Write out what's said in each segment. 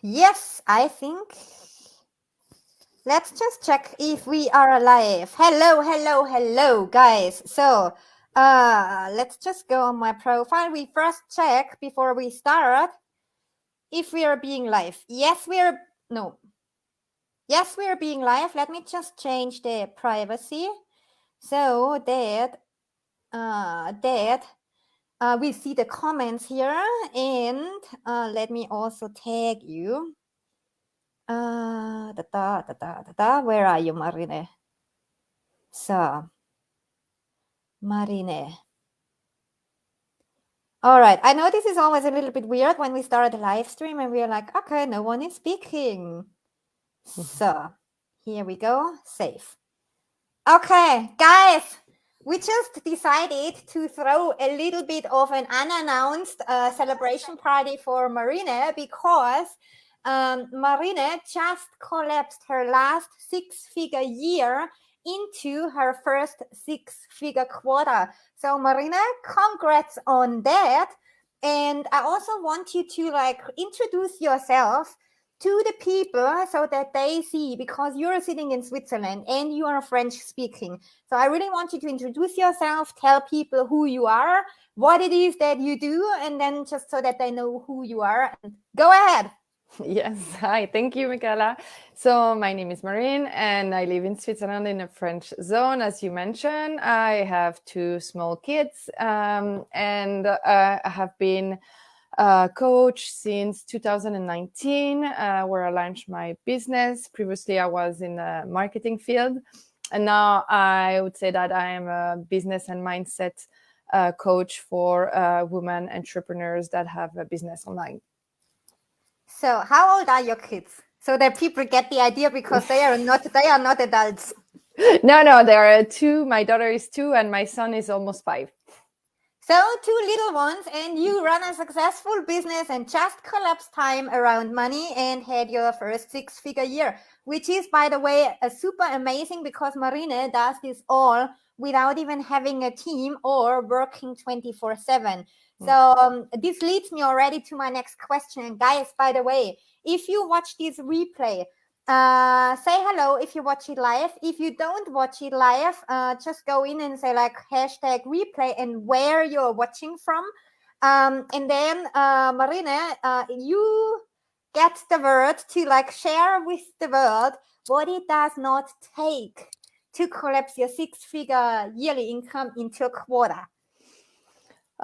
Yes, I think. Let's just check if we are alive. Hello, guys. So, let's just go on my profile. We first check before we start if we are being live. Yes, we are. No. Yes, we are being live. Let me just change the privacy so that we see the comments here, and let me also tag you. Where are you, Marine? So, Marine. All right. I know this is always a little bit weird when we start a live stream and we're like, okay, no one is speaking. So, here we go. Save. Okay, guys, we just decided to throw a little bit of an unannounced celebration party for Marine because Marine just collapsed her last six-figure year into her first six-figure quarter. So Marine, congrats on that. And I also want you to introduce yourself to the people so that they see, because you're sitting in Switzerland and you are French speaking. So I really want you to introduce yourself, tell people who you are, what it is that you do, and then just so that they know who you are. And go ahead. Yes, hi, thank you, Michaela. So my name is Marine and I live in Switzerland in a French zone, as you mentioned. I have two small kids and I have been a coach since 2019, where I launched my business. Previously, I was in the marketing field. And now I would say that I am a business and mindset coach for women entrepreneurs that have a business online. So how old are your kids? So that people get the idea, because they are not adults. No, there are two. My daughter is 2 and my son is almost 5. So two little ones, and you run a successful business and just collapsed time around money and had your first six-figure year, which is, by the way, a super amazing, because Marine does this all without even having a team or working 24/7. So this leads me already to my next question. And guys, by the way, if you watch this replay, say hello if you watch it live. If you don't watch it live, just go in and say hashtag replay and where you're watching from. And then Marine, you get the word to share with the world what it does not take to collapse your six-figure yearly income into a quarter.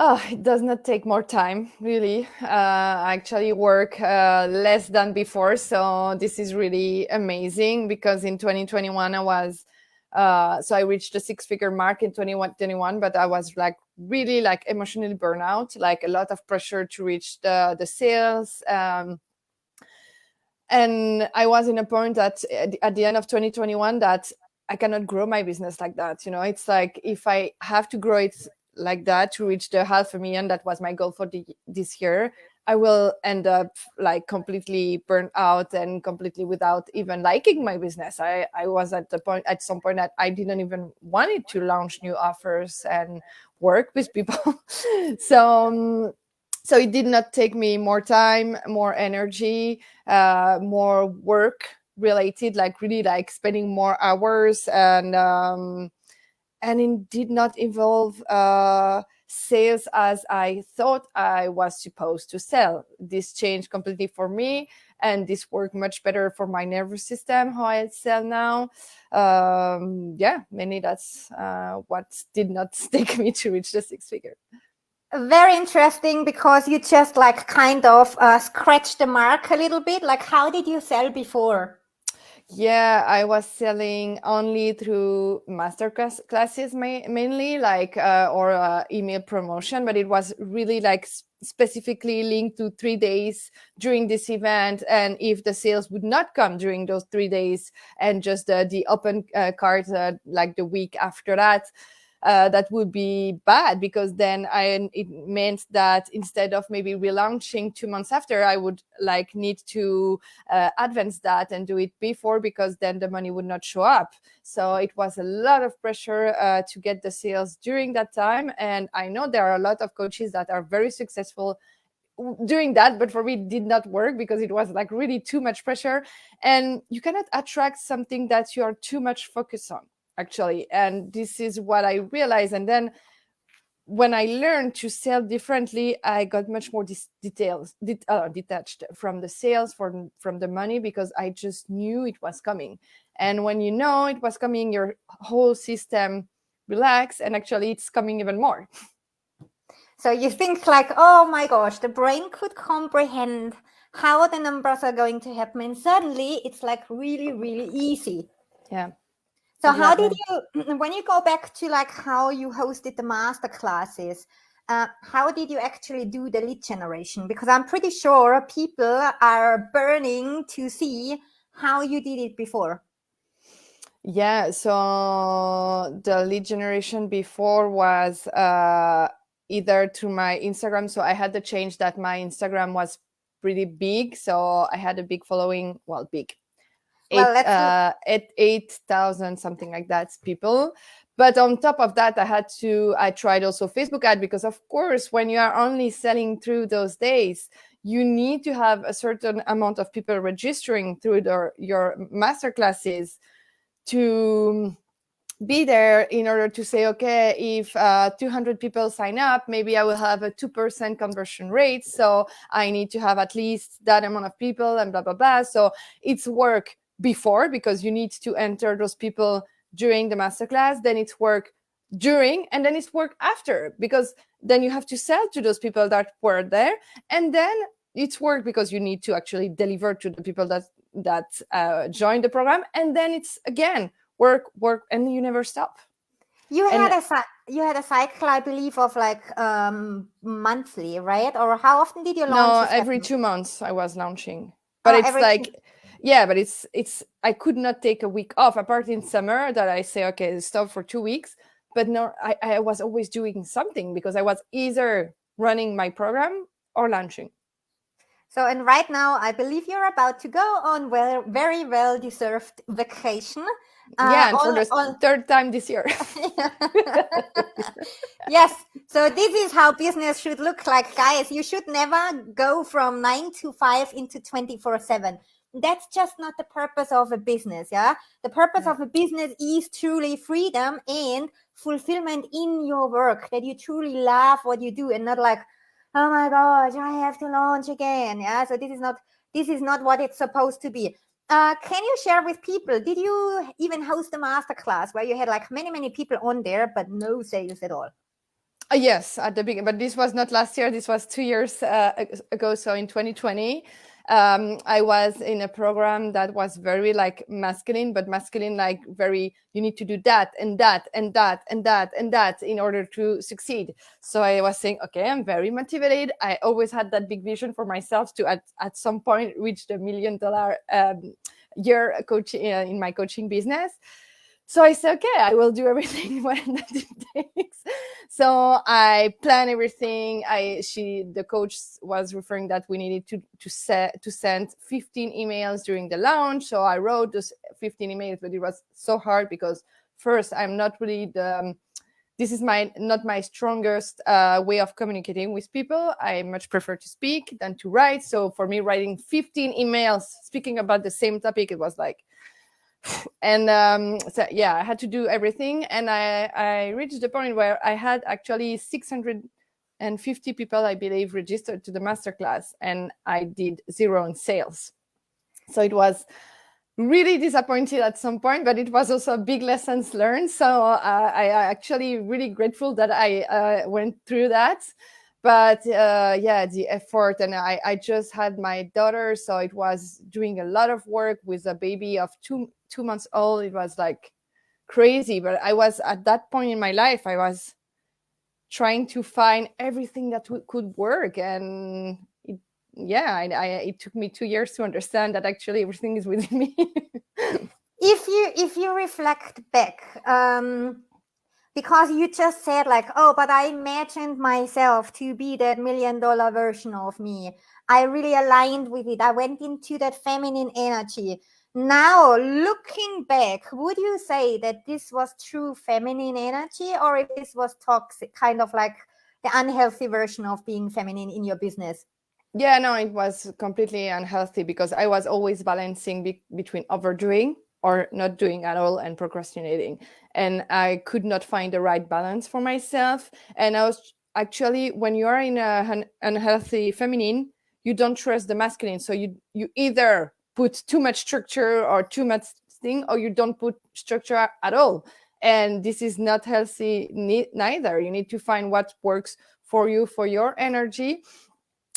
Oh, it does not take more time, really. I actually work less than before. So this is really amazing, because in 2021, I reached the six-figure mark in 2021, but I was really emotionally burnout, like a lot of pressure to reach the sales. And I was in a point that at the end of 2021 that I cannot grow my business like that. It's like, if I have to grow it like that to reach the 500,000, that was my goal for this year, I will end up completely burnt out and completely without even liking my business. I was at some point that I didn't even wanted to launch new offers and work with people. So it did not take me more time, more energy, more work related, really spending more hours, and it did not involve sales as I thought I was supposed to sell. This changed completely for me, and this worked much better for my nervous system, how I sell now. Mainly that's what did not take me to reach the six figure. Very interesting, because you just kind of scratch the mark a little bit. How did you sell before? Yeah, I was selling only through master classes mainly, or email promotion, but it was really specifically linked to 3 days during this event. And if the sales would not come during those 3 days, and just the open cards the week after that, that would be bad, because then it meant that instead of maybe relaunching 2 months after, I would need to advance that and do it before, because then the money would not show up. So it was a lot of pressure to get the sales during that time. And I know there are a lot of coaches that are very successful doing that, but for me it did not work because it was like really too much pressure, and you cannot attract something that you are too much focused on, actually. And this is what I realized. And then when I learned to sell differently, I got much more detached from the sales, from the money, because I just knew it was coming. And when you know it was coming, your whole system relax, and actually it's coming even more. So you think like, oh my gosh, the brain could comprehend how the numbers are going to happen, and suddenly it's like really, really easy. Yeah. So how Exactly. did you, when you go back to like how you hosted the master classes, how did you actually do the lead generation? Because I'm pretty sure people are burning to see how you did it before. Yeah, so the lead generation before was either through my Instagram. So I had to change that my Instagram was pretty big. So I had a big following, well, big, Well, let's 8,000, something like that, people. But on top of that, I tried also Facebook ad, because of course, when you are only selling through those days, you need to have a certain amount of people registering through your masterclasses to be there, in order to say, okay, if 200 people sign up, maybe I will have a 2% conversion rate. So I need to have at least that amount of people, and blah, blah, blah. So it's work before, because you need to enter those people during the masterclass. Then it's work during, and then it's work after, because then you have to sell to those people that were there. And then it's work because you need to actually deliver to the people that join the program. And then it's again work, and you never stop. You And had a cycle, I believe, of like monthly, right? Or how often did your no, launches every happen? 2 months I was launching. But Oh, it's like, yeah, but it's I could not take a week off, apart in summer that I say, okay, stop for 2 weeks. But no, I was always doing something, because I was either running my program or launching. So, and right now, I believe you're about to go on very well deserved vacation. Yeah, and for All, the all, third time this year. yes. So this is how business should look like, guys. You should never go from 9 to 5 into 24/7. That's just not the purpose of a business. Yeah. The purpose Yeah. of a business is truly freedom and fulfillment in your work, that you truly love what you do and not like, oh my gosh, I have to launch again. Yeah. So this is not what it's supposed to be. Can you share with people, did you even host a masterclass where you had like many people on there, but no sales at all? Yes, at the beginning, but this was not last year. This was 2 years ago. So in 2020, I was in a program that was very like masculine, but masculine like very. You need to do that and that and that and that and that in order to succeed. So I was saying, okay, I'm very motivated. I always had that big vision for myself to at some point reach the $1 million year coaching in my coaching business. So I said, okay, I will do everything what it takes. So I plan everything. The coach was referring that we needed to send 15 emails during the launch. So I wrote those 15 emails, but it was so hard because first, I'm not really this is not my strongest way of communicating with people. I much prefer to speak than to write. So for me, writing 15 emails speaking about the same topic, it was like, and so yeah, I had to do everything, and I reached the point where I had actually 650 people, I believe, registered to the masterclass, and I did 0 in sales. So it was really disappointed at some point, but it was also big lessons learned. So I actually really grateful that I went through that. But yeah, the effort, and I just had my daughter, so it was doing a lot of work with a baby of two months old. It was like crazy, but I was at that point in my life, I was trying to find everything that could work, and it took me 2 years to understand that actually everything is within me. If you reflect back, because you just said like, oh, but I imagined myself to be that $1 million version of me. I really aligned with it. I went into that feminine energy. Now, looking back, would you say that this was true feminine energy, or if this was toxic, kind of like the unhealthy version of being feminine in your business? Yeah, no, it was completely unhealthy because I was always balancing between overdoing or not doing at all and procrastinating. And I could not find the right balance for myself. And I was actually, when you are in a unhealthy feminine, you don't trust the masculine. So you either put too much structure or too much thing, or you don't put structure at all. And this is not healthy neither. You need to find what works for you, for your energy.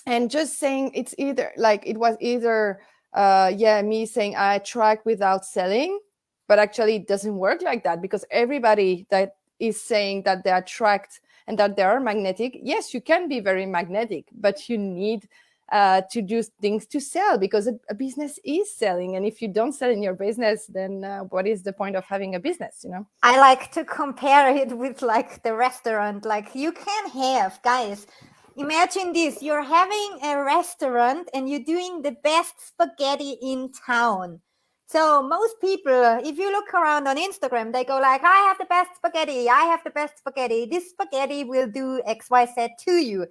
And just saying it's either like it was either yeah, me saying I track without selling, but actually it doesn't work like that, because everybody that is saying that they are tracked and that they are magnetic, yes, you can be very magnetic, but you need to do things to sell, because a business is selling. And if you don't sell in your business, then what is the point of having a business, you know? I like to compare it with like the restaurant. Like you can have, guys, imagine this. You're having a restaurant and you're doing the best spaghetti in town. So most people, if you look around on Instagram, they go like, I have the best spaghetti. I have the best spaghetti. This spaghetti will do XYZ to you.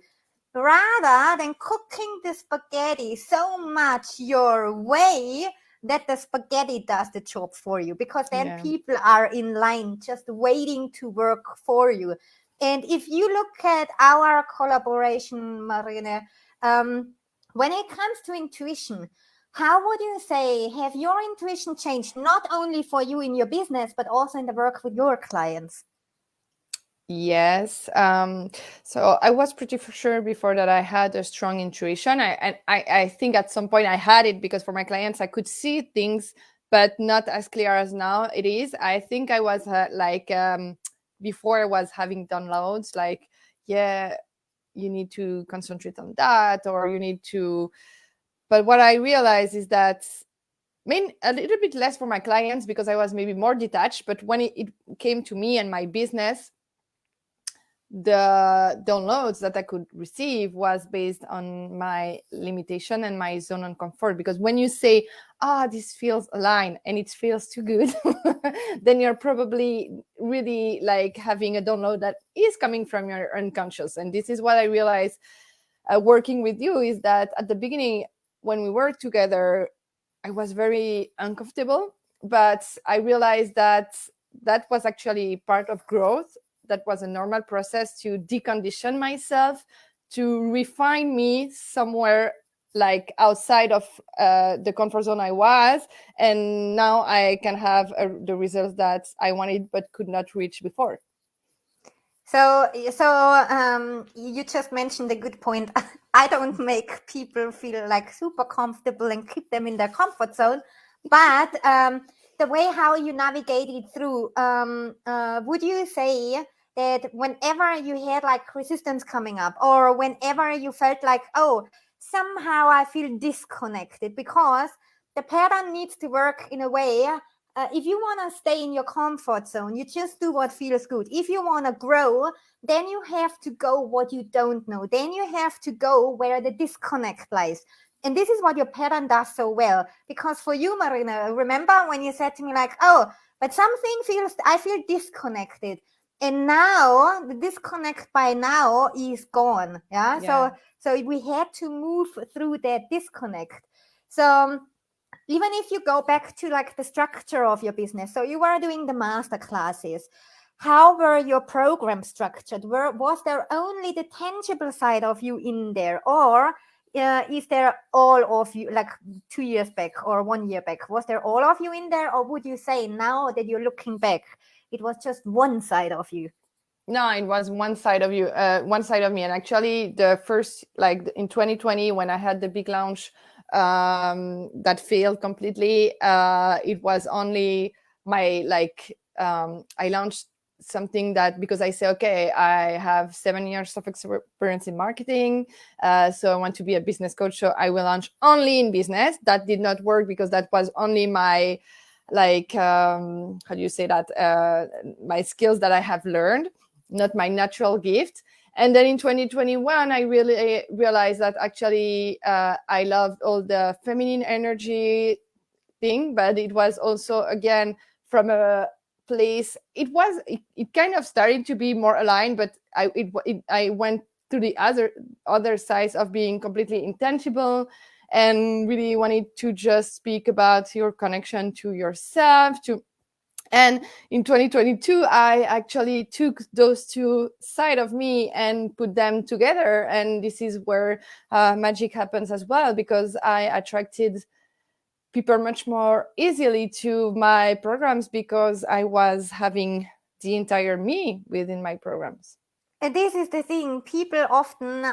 Rather than cooking the spaghetti so much your way that the spaghetti does the job for you, because then Yeah. people are in line just waiting to work for you. And if you look at our collaboration, Marine, when it comes to intuition, how would you say have your intuition changed, not only for you in your business but also in the work with your clients? Yes. So I was pretty for sure before that I had a strong intuition. I think at some point I had it, because for my clients I could see things, but not as clear as now it is. I think I was like before I was having downloads like, yeah, you need to concentrate on that, or you need to. But what I realized is that, I mean, a little bit less for my clients because I was maybe more detached. But when it came to me and my business, the downloads that I could receive was based on my limitation and my zone of comfort. Because when you say, this feels aligned and it feels too good, then you're probably really like having a download that is coming from your unconscious. And this is what I realized working with you, is that at the beginning, when we worked together, I was very uncomfortable, but I realized that that was actually part of growth. That was a normal process to decondition myself, to refine me somewhere like outside of the comfort zone I was. And now I can have the results that I wanted but could not reach before. So you just mentioned a good point. I don't make people feel like super comfortable and keep them in their comfort zone, but the way how you navigated through, would you say that whenever you had like resistance coming up, or whenever you felt like, oh, somehow I feel disconnected, because the pattern needs to work in a way, if you want to stay in your comfort zone, you just do what feels good. If you want to grow, then you have to go what you don't know. Then you have to go where the disconnect lies. And this is what your pattern does so well. Because for you, Marina, remember when you said to me like, oh, but something feels, I feel disconnected. And now the disconnect by now is gone. Yeah. Yeah. So we had to move through that disconnect. So even if you go back to like the structure of your business, so you were doing the master classes, how were your programs structured? Was there only the tangible side of you in there, or is there all of you, like 2 years back or 1 year back, was there all of you in there, or would you say now that you're looking back, it was just one side of you? No, it was one side of you, one side of me. And actually, the first, like in 2020, when I had the big launch that failed completely, it was only my I launched something that, because I say, okay, I have 7 years of experience in marketing, so I want to be a business coach. So I will launch only in business. That did not work because that was only my how do you say that, my skills that I have learned, not my natural gift. And then in 2021, I really realized that actually I loved all the feminine energy thing, but it was also, again, from a place, it kind of started to be more aligned, but I went to the other sides of being completely intangible, and really wanted to just speak about your connection to yourself. And in 2022, I actually took those two sides of me and put them together. And this is where magic happens as well, because I attracted people much more easily to my programs because I was having the entire me within my programs. And this is the thing, people often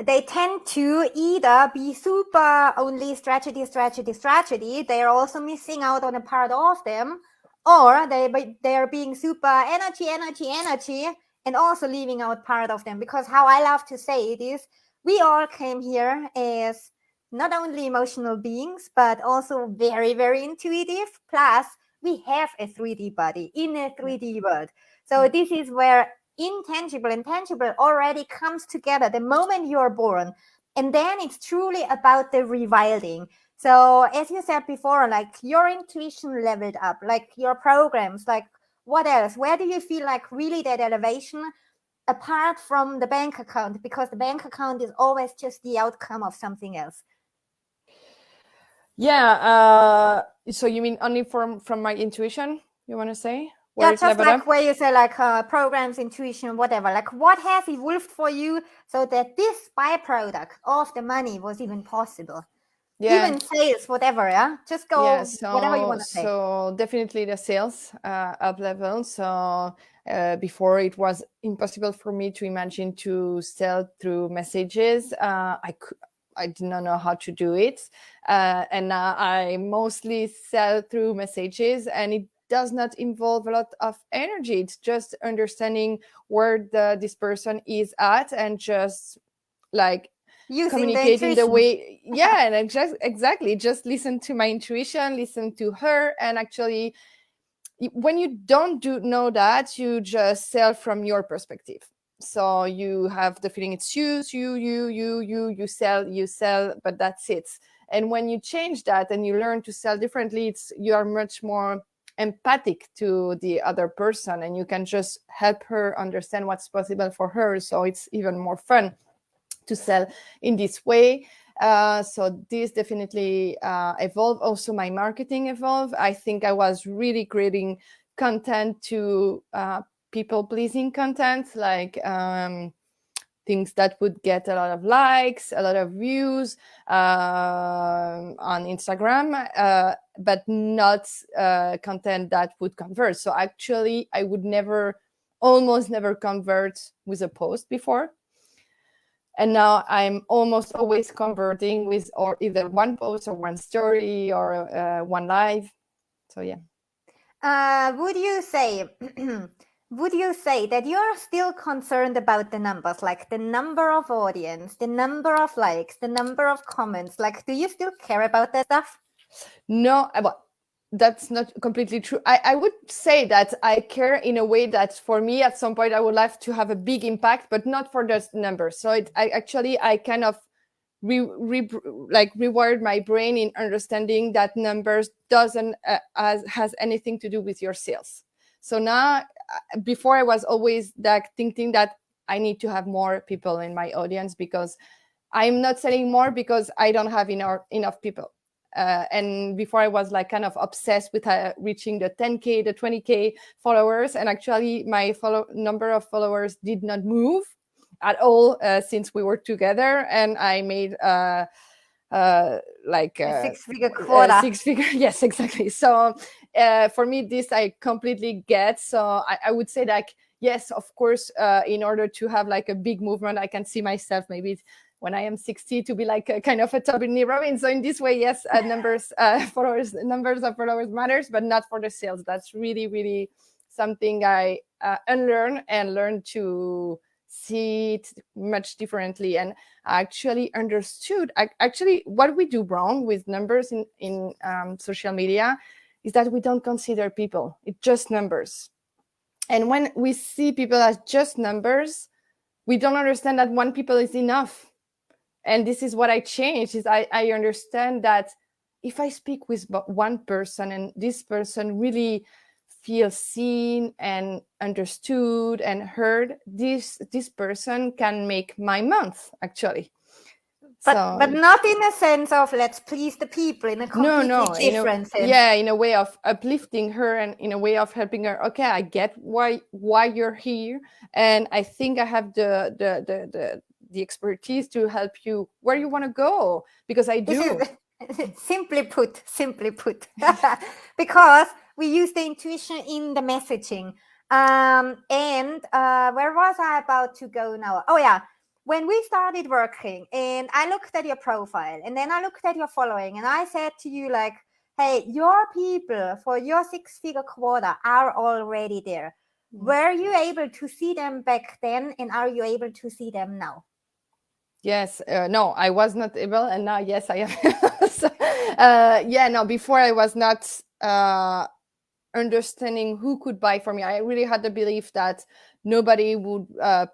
they tend to either be super only strategy. They're also missing out on a part of them, or they're being super energy, and also leaving out part of them. Because how I love to say it is, we all came here as not only emotional beings, but also very, very intuitive. Plus, we have a 3D body in a 3D world. So this is where intangible and tangible already comes together the moment you're born. And then it's truly about the rewilding. So as you said before, like your intuition leveled up, like your programs, like what else? Where do you feel like really that elevation apart from the bank account? Because the bank account is always just the outcome of something else. Yeah. So you mean only from my intuition, you want to say? Where Yeah, it's just leveled like up? where you say like programs, intuition, whatever. Like what has evolved for you so that this byproduct of the money was even possible? Yeah. Even sales, whatever, yeah? Just Yeah, go whatever you want to say. so definitely the sales up level. So before it was impossible for me to imagine to sell through messages. I did not know how to do it, and now I mostly sell through messages, and it does not involve a lot of energy. It's just understanding where this person is at, and just like Using the communicating the intuition. way, yeah, and exactly just listen to my intuition, listen to her. And actually, when you don't know that, you just sell from your perspective. So you have the feeling it's you sell, but that's it. And when you change that and you learn to sell differently, you are much more empathic to the other person, and you can just help her understand what's possible for her. So it's even more fun to sell in this way. So this definitely evolved. Also, my marketing evolved. I think I was really creating content to people pleasing content, like things that would get a lot of likes, a lot of views on Instagram, but not content that would convert. So actually, I would almost never convert with a post before. And now I'm almost always converting with or either one post or one story or one live. So yeah. Would you say would you say that you're still concerned about the numbers, like the number of audience, the number of likes, the number of comments? Like, do you still care about that stuff? No, well, that's not completely true. I would say that I care in a way that for me at some point I would like to have a big impact, but not for those numbers. So I kind of rewired my brain in understanding that numbers doesn't has anything to do with your sales. So now, before I was always like thinking that I need to have more people in my audience because I'm not selling more because I don't have enough people. And before I was like kind of obsessed with reaching the 10K, the 20K followers. And actually my number of followers did not move at all since we were together. And I made like a six-figure quota. six-figure. Yes, exactly. So for me, this I completely get. So I would say like, yes, of course, in order to have like a big movement, I can see myself maybe when I am 60 to be like a kind of a Tobin Robin. So in this way, yes, numbers of followers matters, but not for the sales. That's really, really something I unlearn and learn to see it much differently. And I actually understood actually what we do wrong with numbers in social media is that we don't consider people. It's just numbers. And when we see people as just numbers, we don't understand that one people is enough. And this is what I changed is I understand that if I speak with one person and this person really feel seen and understood and heard, this person can make my month, actually. But not in a sense of let's please the people, in a completely different sense. Yeah, in a way of uplifting her and in a way of helping her. Okay, I get why you're here, and I think I have the expertise to help you where you want to go, because I do. Simply put, because we use the intuition in the messaging. And where was I about to go now? Oh yeah, when we started working and I looked at your profile and then I looked at your following and I said to you like, hey, your people for your 6-figure quota are already there. Were you able to see them back then, and are you able to see them now? Yes, no, I was not able, and now yes, I am. So, yeah, no, before I was not understanding who could buy for me. I really had the belief that nobody would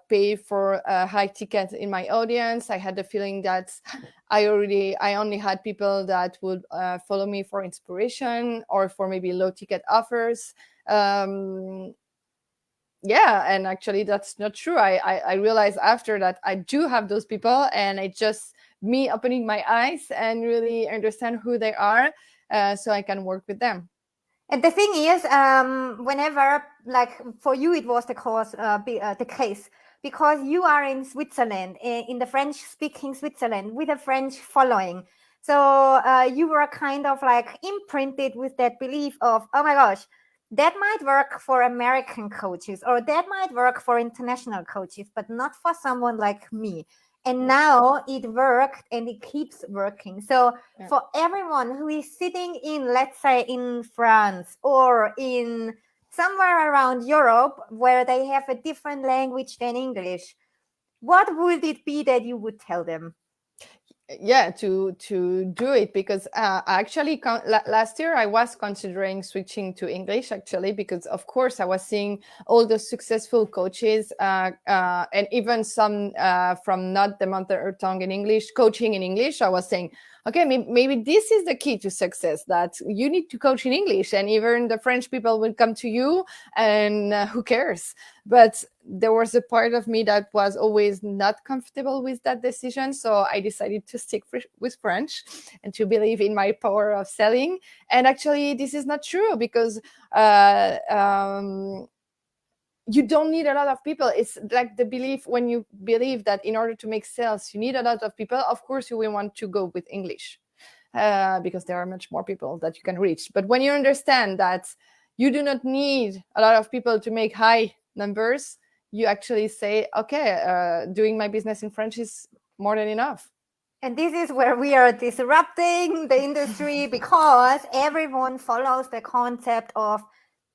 pay for a high ticket in my audience. I had the feeling that I only had people that would follow me for inspiration or for maybe low ticket offers. Yeah, and actually that's not true. I realized after that I do have those people, and it's just me opening my eyes and really understand who they are, so I can work with them. And the thing is, whenever, like for you, it was the case because you are in Switzerland, in the French-speaking Switzerland, with a French following. So you were kind of like imprinted with that belief of, oh my gosh, that might work for American coaches, or that might work for international coaches, but not for someone like me. And now it worked and it keeps working. So for everyone who is sitting in, let's say, in France or in somewhere around Europe where they have a different language than English, what would it be that you would tell them? Yeah, to do it, because actually last year I was considering switching to English, actually, because of course I was seeing all the successful coaches and even some from not the mother tongue in English coaching in English. I was saying, okay, maybe this is the key to success, that you need to coach in English, and even the French people will come to you, and who cares? But there was a part of me that was always not comfortable with that decision. So I decided to stick with French and to believe in my power of selling. And actually, this is not true, because you don't need a lot of people. It's like the belief, when you believe that in order to make sales, you need a lot of people, of course you will want to go with English, because there are much more people that you can reach. But when you understand that you do not need a lot of people to make high numbers, you actually say, okay, doing my business in French is more than enough. And this is where we are disrupting the industry, because everyone follows the concept of,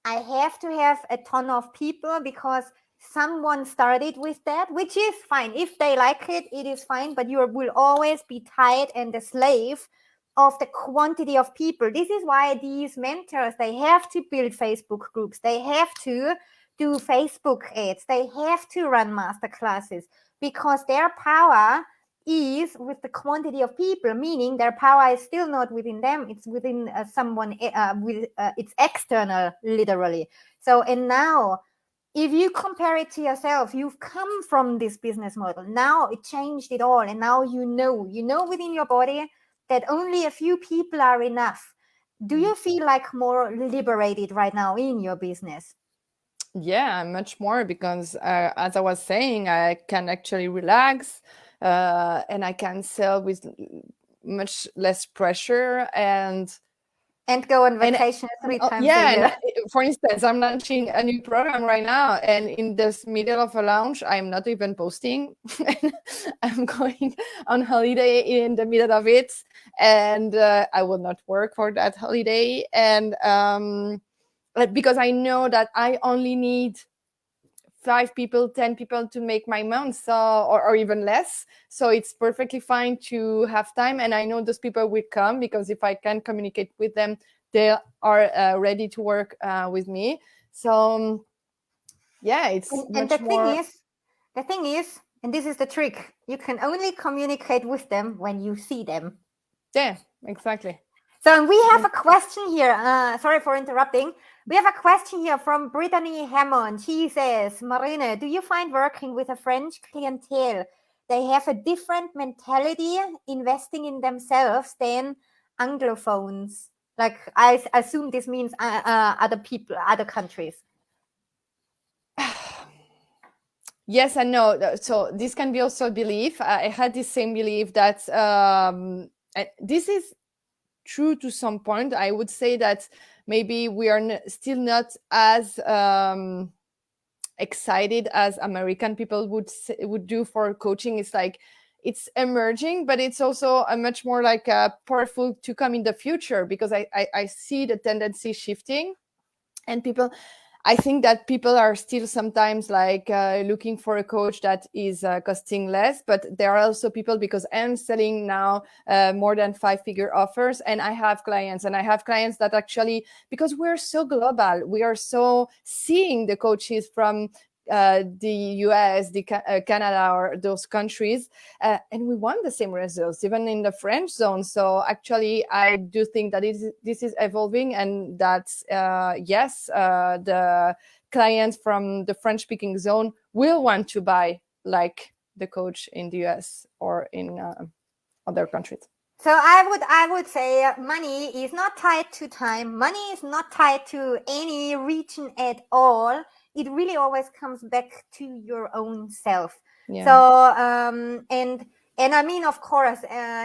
I have to have a ton of people because someone started with that, which is fine. If they like it, it is fine, but you will always be tied and a slave of the quantity of people. This is why these mentors, they have to build Facebook groups. They have to do Facebook ads. They have to run master classes, because their power is with the quantity of people, meaning their power is still not within them, it's within someone with it's external, literally. So, and now if you compare it to yourself, you've come from this business model, now it changed it all, and now you know within your body that only a few people are enough. Do you feel like more liberated right now in your business? Yeah, much more, because as I was saying, I can actually relax, and I can sell with much less pressure, and go on vacation 3 times a year. For instance, I'm launching a new program right now, and in this middle of a launch, I'm not even posting. I'm going on holiday in the middle of it, and I will not work for that holiday, and because I know that I only need 5 people, 10 people to make my month, so or even less. So it's perfectly fine to have time, and I know those people will come, because if I can communicate with them, they are ready to work with me. So yeah, it's and much more. The thing is, and this is the trick, you can only communicate with them when you see them. Yeah, exactly. So we have a question here. Sorry for interrupting. We have a question here from Brittany Hammond. She says, Marina, do you find working with a French clientele, they have a different mentality investing in themselves than Anglophones? Like, I assume this means other people, other countries. Yes and no. So this can be also a belief. I had this same belief that this is true to some point. I would say that maybe we are still not as excited as American people would do for coaching. It's like it's emerging, but it's also a much more like powerful to come in the future, because I see the tendency shifting, and people, I think that people are still sometimes like looking for a coach that is costing less, but there are also people, because I'm selling now more than 5-figure offers, and I have clients that actually, because we're so global, we are so seeing the coaches from the US, Canada, or those countries, and we want the same results, even in the French zone. So actually, I do think that this is evolving, and that yes, the clients from the French-speaking zone will want to buy like the coach in the US or in other countries. So I would say money is not tied to time. Money is not tied to any region at all. It really always comes back to your own self. Yeah. So and I mean, of course,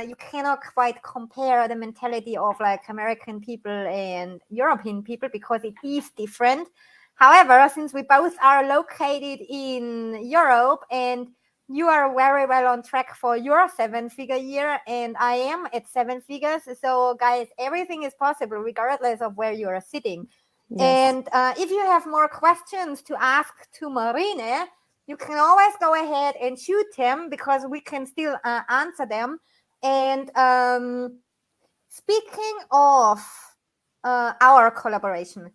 you cannot quite compare the mentality of like American people and European people, because it is different. However, since we both are located in Europe, and you are very well on track for your 7-figure year, and I am at 7 figures. So guys, everything is possible regardless of where you are sitting. Yes. And if you have more questions to ask to Marine, you can always go ahead and shoot them, because we can still answer them. And speaking of our collaboration,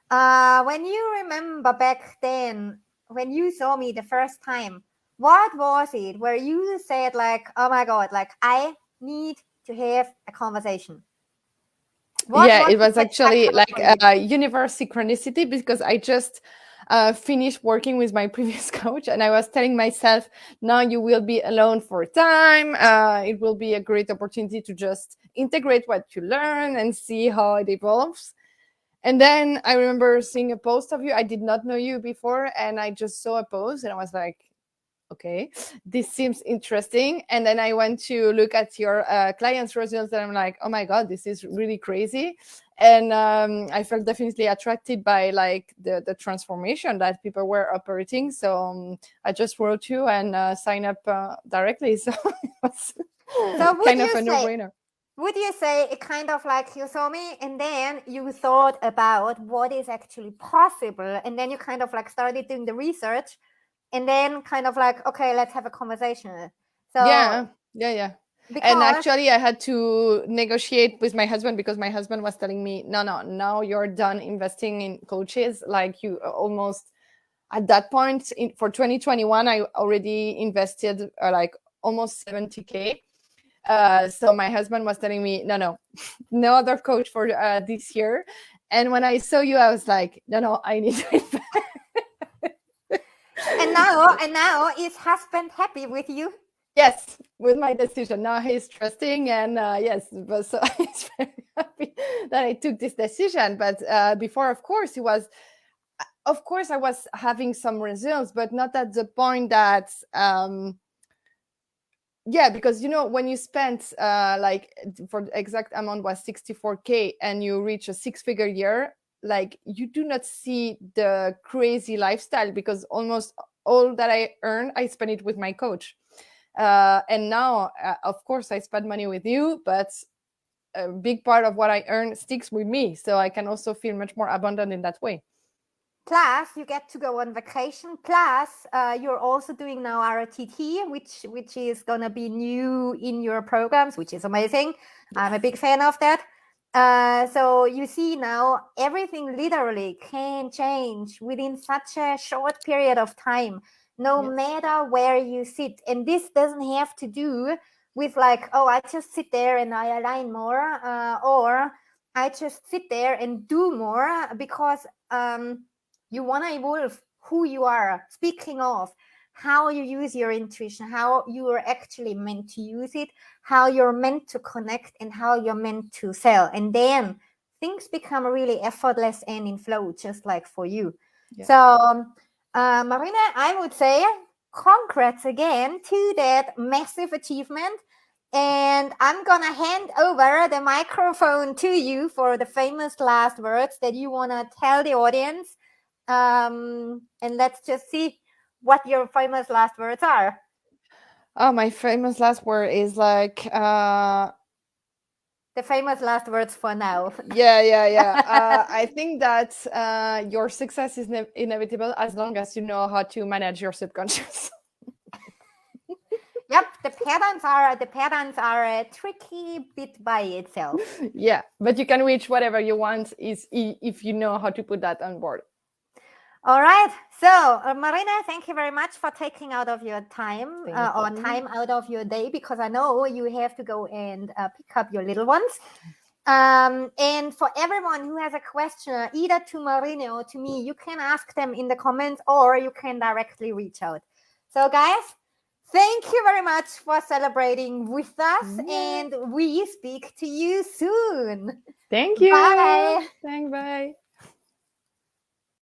when you remember back then, when you saw me the first time, what was it where you said like, oh my God, like I need to have a conversation? It was actually like universe synchronicity, because I just finished working with my previous coach, and I was telling myself, now you will be alone for a time. It will be a great opportunity to just integrate what you learn and see how it evolves. And then I remember seeing a post of you. I did not know you before, and I just saw a post, and I was like, okay, this seems interesting. And then I went to look at your clients' results, and I'm like, oh my God, this is really crazy. And I felt definitely attracted by like the transformation that people were operating. So I just wrote you and signed up directly. So it was kind of a no-brainer. Would you say it kind of like you saw me and then you thought about what is actually possible, and then you kind of like started doing the research, and then kind of like, okay, let's have a conversation? So yeah. Because And actually, I had to negotiate with my husband, because my husband was telling me, no, now you're done investing in coaches. Like you almost at that point for 2021, I already invested like almost 70K. So my husband was telling me, no other coach for this year. And when I saw you, I was like, no, I need to invest. and now is husband happy with you? Yes, with my decision. Now he's trusting, and yes, but so he's very happy that I took this decision. But before, of course, I was having some results, but not at the point that, because when you spent like for the exact amount was 64K, and you reach a 6-figure year, like you do not see the crazy lifestyle, because almost all that I earn, I spend it with my coach. And now, of course, I spend money with you, but a big part of what I earn sticks with me. So I can also feel much more abundant in that way. Plus, you get to go on vacation. Plus, you're also doing now RTT, which is going to be new in your programs, which is amazing. I'm a big fan of that. So you see now everything literally can change within such a short period of time, no matter where you sit. And this doesn't have to do with like, oh, I just sit there and I align more, or I just sit there and do more, because you want to evolve who you are. Speaking of how you use your intuition, how you are actually meant to use it, how you're meant to connect, and how you're meant to sell. And then things become really effortless and in flow, just like for you. Yeah. So, Marina, I would say congrats again to that massive achievement. And I'm going to hand over the microphone to you for the famous last words that you want to tell the audience. And let's just see what your famous last words are. Oh, my famous last word is like the famous last words for now. yeah. I think that your success is inevitable as long as you know how to manage your subconscious. Yep, the patterns are a tricky bit by itself. Yeah, but you can reach whatever you want if you know how to put that on board. All right. So, Marina, thank you very much for taking out of your time or time out of your day, because I know you have to go and pick up your little ones. And for everyone who has a question, either to Marina or to me, you can ask them in the comments, or you can directly reach out. So, guys, thank you very much for celebrating with us, and we speak to you soon. Thank you. Bye. Bye.